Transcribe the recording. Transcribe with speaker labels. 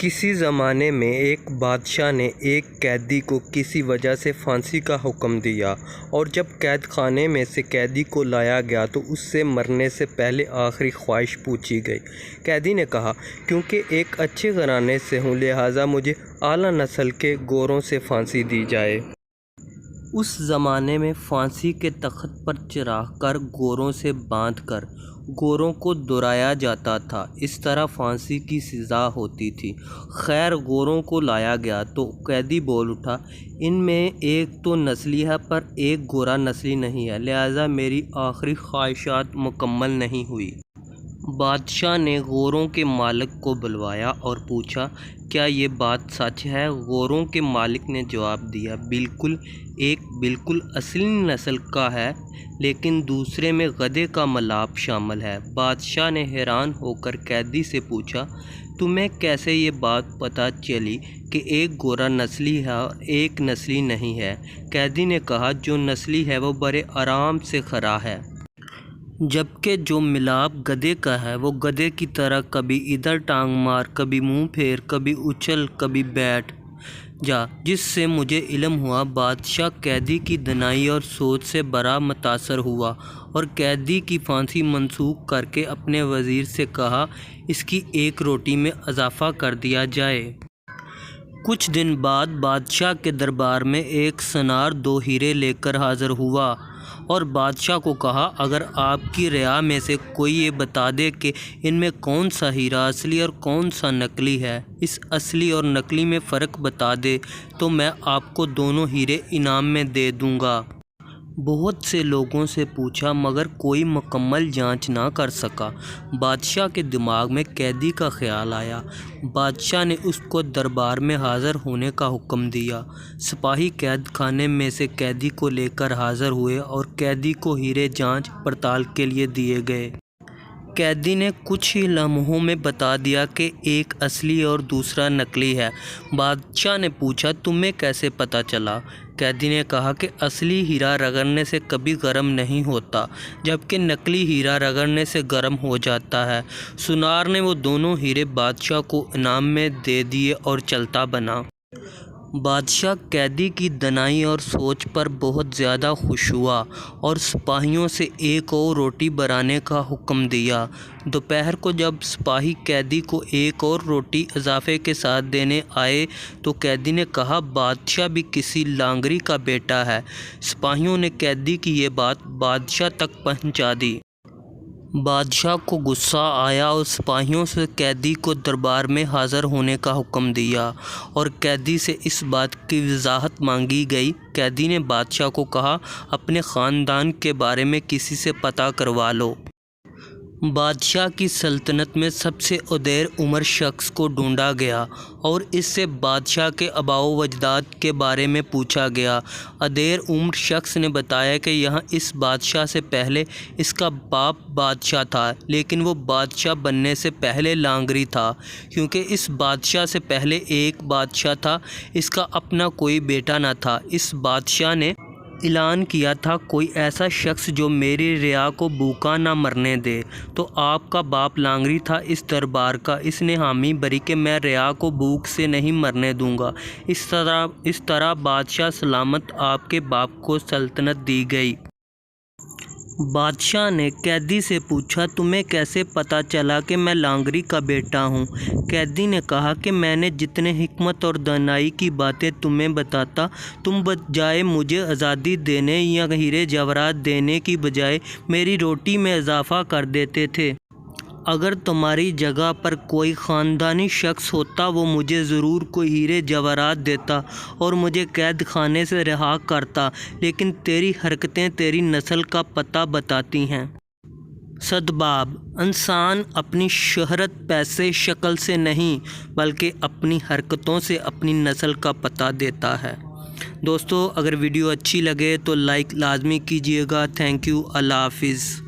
Speaker 1: کسی زمانے میں ایک بادشاہ نے ایک قیدی کو کسی وجہ سے پھانسی کا حکم دیا، اور جب قید خانے میں سے قیدی کو لایا گیا تو اس سے مرنے سے پہلے آخری خواہش پوچھی گئی۔ قیدی نے کہا، کیونکہ ایک اچھے گھرانے سے ہوں لہٰذا مجھے اعلیٰ نسل کے گوروں سے پھانسی دی جائے۔ اس زمانے میں پھانسی کے تخت پر چڑھا کر گوروں سے باندھ کر گوروں کو دہرایا جاتا تھا، اس طرح پھانسی کی سزا ہوتی تھی۔ خیر گوروں کو لایا گیا تو قیدی بول اٹھا، ان میں ایک تو نسلی ہے پر ایک گورا نسلی نہیں ہے، لہٰذا میری آخری خواہشات مکمل نہیں ہوئی۔ بادشاہ نے گوروں کے مالک کو بلوایا اور پوچھا، کیا یہ بات سچ ہے؟ گوروں کے مالک نے جواب دیا، بالکل، ایک بالکل اصلی نسل کا ہے لیکن دوسرے میں گدھے کا ملاپ شامل ہے۔ بادشاہ نے حیران ہو کر قیدی سے پوچھا، تمہیں کیسے یہ بات پتہ چلی کہ ایک گورا نسلی ہے اور ایک نسلی نہیں ہے؟ قیدی نے کہا، جو نسلی ہے وہ بڑے آرام سے کھڑا ہے، جبکہ جو ملاپ گدھے کا ہے وہ گدھے کی طرح کبھی ادھر ٹانگ مار، کبھی منہ پھیر، کبھی اچھل، کبھی بیٹھ جا، جس سے مجھے علم ہوا۔ بادشاہ قیدی کی دانائی اور سوچ سے بڑا متاثر ہوا اور قیدی کی پھانسی منسوخ کر کے اپنے وزیر سے کہا، اس کی ایک روٹی میں اضافہ کر دیا جائے۔ کچھ دن بعد بادشاہ کے دربار میں ایک سونار 2 ہیرے لے کر حاضر ہوا اور بادشاہ کو کہا، اگر آپ کی رعایا میں سے کوئی یہ بتا دے کہ ان میں کون سا ہیرا اصلی اور کون سا نقلی ہے، اس اصلی اور نقلی میں فرق بتا دے تو میں آپ کو دونوں ہیرے انعام میں دے دوں گا۔ بہت سے لوگوں سے پوچھا مگر کوئی مکمل جانچ نہ کر سکا۔ بادشاہ کے دماغ میں قیدی کا خیال آیا۔ بادشاہ نے اس کو دربار میں حاضر ہونے کا حکم دیا۔ سپاہی قید خانے میں سے قیدی کو لے کر حاضر ہوئے اور قیدی کو ہیرے جانچ پڑتال کے لیے دیے گئے۔ قیدی نے کچھ ہی لمحوں میں بتا دیا کہ ایک اصلی اور دوسرا نقلی ہے۔ بادشاہ نے پوچھا، تمہیں کیسے پتہ چلا؟ قیدی نے کہا کہ اصلی ہیرا رگڑنے سے کبھی گرم نہیں ہوتا جبکہ نقلی ہیرا رگڑنے سے گرم ہو جاتا ہے۔ سونار نے وہ دونوں ہیرے بادشاہ کو انعام میں دے دیے اور چلتا بنا۔ بادشاہ قیدی کی دانائی اور سوچ پر بہت زیادہ خوش ہوا اور سپاہیوں سے ایک اور روٹی بڑھانے کا حکم دیا۔ دوپہر کو جب سپاہی قیدی کو ایک اور روٹی اضافے کے ساتھ دینے آئے تو قیدی نے کہا، بادشاہ بھی کسی لانگری کا بیٹا ہے۔ سپاہیوں نے قیدی کی یہ بات بادشاہ تک پہنچا دی۔ بادشاہ کو غصہ آیا اور سپاہیوں سے قیدی کو دربار میں حاضر ہونے کا حکم دیا اور قیدی سے اس بات کی وضاحت مانگی گئی۔ قیدی نے بادشاہ کو کہا، اپنے خاندان کے بارے میں کسی سے پتہ کروا لو۔ بادشاہ کی سلطنت میں سب سے ادھیر عمر شخص کو ڈھونڈا گیا اور اس سے بادشاہ کے آباء و اجداد کے بارے میں پوچھا گیا۔ ادھیر عمر شخص نے بتایا کہ یہاں اس بادشاہ سے پہلے اس کا باپ بادشاہ تھا، لیکن وہ بادشاہ بننے سے پہلے لانگری تھا، کیونکہ اس بادشاہ سے پہلے ایک بادشاہ تھا، اس کا اپنا کوئی بیٹا نہ تھا۔ اس بادشاہ نے اعلان کیا تھا، کوئی ایسا شخص جو میری رعایا کو بھوکا نہ مرنے دے۔ تو آپ کا باپ لانگری تھا اس دربار کا، اس نے حامی بھری کہ میں رعایا کو بھوک سے نہیں مرنے دوں گا۔ اس طرح بادشاہ سلامت آپ کے باپ کو سلطنت دی گئی۔ بادشاہ نے قیدی سے پوچھا، تمہیں کیسے پتہ چلا کہ میں لانگری کا بیٹا ہوں؟ قیدی نے کہا کہ میں نے جتنے حکمت اور دانائی کی باتیں تمہیں بتاتا، تم بجائے مجھے آزادی دینے یا ہیرے جواہرات دینے کی بجائے میری روٹی میں اضافہ کر دیتے تھے۔ اگر تمہاری جگہ پر کوئی خاندانی شخص ہوتا وہ مجھے ضرور کوئی ہیرے جواہرات دیتا اور مجھے قید خانے سے رہا کرتا، لیکن تیری حرکتیں تیری نسل کا پتہ بتاتی ہیں۔ سدباب: انسان اپنی شہرت پیسے شکل سے نہیں بلکہ اپنی حرکتوں سے اپنی نسل کا پتہ دیتا ہے۔ دوستو اگر ویڈیو اچھی لگے تو لائک لازمی کیجیے گا۔ تھینک یو، اللہ حافظ۔